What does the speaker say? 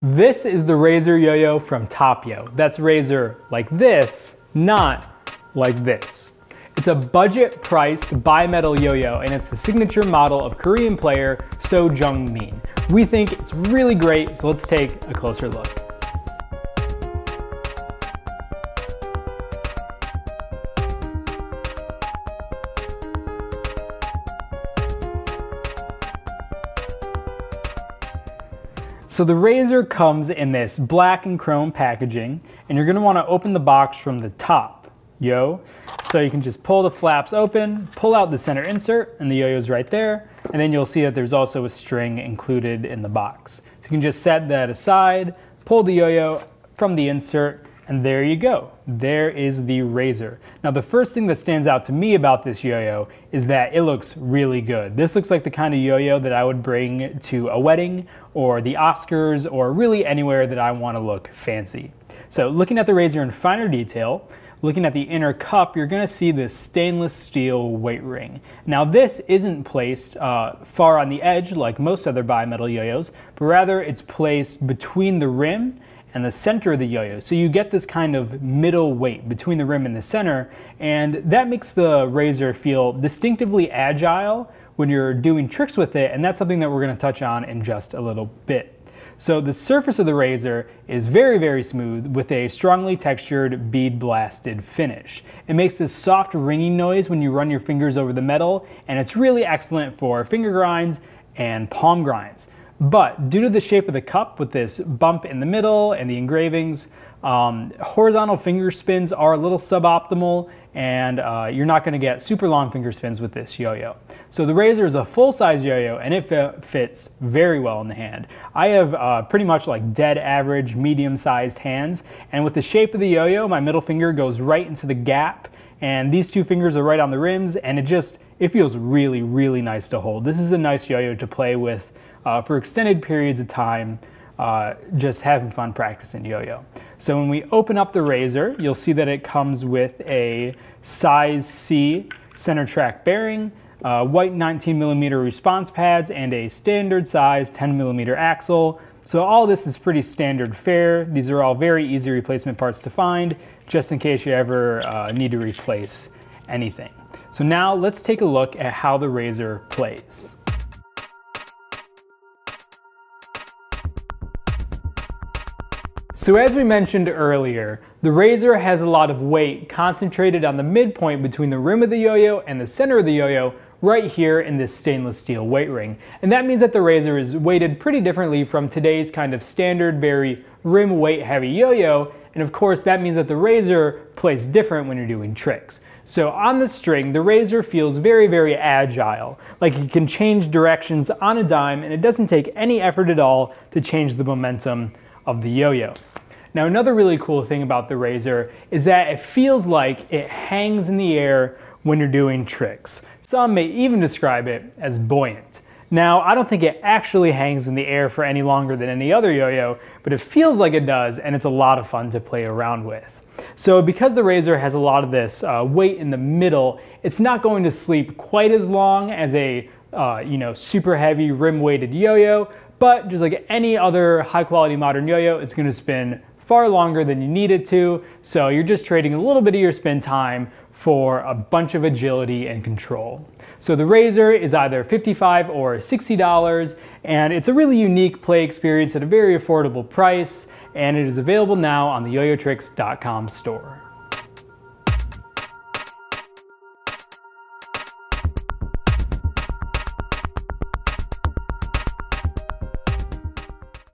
This is the Razor Yo-Yo from Yo. That's razor like this, not like this. It's a budget-priced bimetal yo-yo, and it's the signature model of Korean player So Jung-min. We think it's really great, so let's take a closer look. So the Razor comes in this black and chrome packaging, and you're going to want to open the box from the top, So you can just pull the flaps open, pull out the center insert, and the yo-yo's right there, and then you'll see that there's also a string included in the box. So you can just set that aside, pull the yo-yo from the insert, and there you go. There is the Razor. Now the first thing that stands out to me about this yo-yo is that it looks really good. This looks like the kind of yo-yo that I would bring to a wedding or the Oscars or really anywhere that I want to look fancy. So looking at the Razor in finer detail, looking at the inner cup, you're going to see this stainless steel weight ring. Now this isn't placed far on the edge like most other bimetal yo-yos, but rather it's placed between the rim and the center of the yo-yo. So you get this kind of middle weight between the rim and the center, and that makes the Razor feel distinctively agile when you're doing tricks with it, and that's something that we're going to touch on in just a little bit. So the surface of the Razor is very, very smooth with a strongly textured bead blasted finish. It makes this soft ringing noise when you run your fingers over the metal, and it's really excellent for finger grinds and palm grinds. But due to the shape of the cup with this bump in the middle and the engravings, horizontal finger spins are a little suboptimal, and you're not going to get super long finger spins with this yo-yo. So the Razor is a full-size yo-yo, and it fits very well in the hand. I have pretty much like dead average medium-sized hands, and with the shape of the yo-yo, my middle finger goes right into the gap, and these two fingers are right on the rims, and it feels really, really nice to hold. This is a nice yo-yo to play with for extended periods of time, just having fun practicing yo-yo. So when we open up the Razor, you'll see that it comes with a size C center track bearing, white 19mm response pads, and a standard size 10mm axle. So all this is pretty standard fare. These are all very easy replacement parts to find, just in case you ever need to replace anything. So now let's take a look at how the Razor plays. So as we mentioned earlier, the Razor has a lot of weight concentrated on the midpoint between the rim of the yo-yo and the center of the yo-yo right here in this stainless steel weight ring. And that means that the Razor is weighted pretty differently from today's kind of standard, very rim weight heavy yo-yo. And of course that means that the Razor plays different when you're doing tricks. So on the string, the Razor feels very, very agile. Like it can change directions on a dime, and it doesn't take any effort at all to change the momentum of the yo-yo. Now another really cool thing about the Razor is that it feels like it hangs in the air when you're doing tricks. Some may even describe it as buoyant. Now I don't think it actually hangs in the air for any longer than any other yo-yo, but it feels like it does, and it's a lot of fun to play around with. So because the Razor has a lot of this weight in the middle, it's not going to sleep quite as long as a super heavy rim weighted yo-yo, but just like any other high quality modern yo-yo, it's going to spin far longer than you need it to, so you're just trading a little bit of your spin time for a bunch of agility and control. So the Razor is either $55 or $60, and it's a really unique play experience at a very affordable price, and it is available now on the yoyotricks.com store.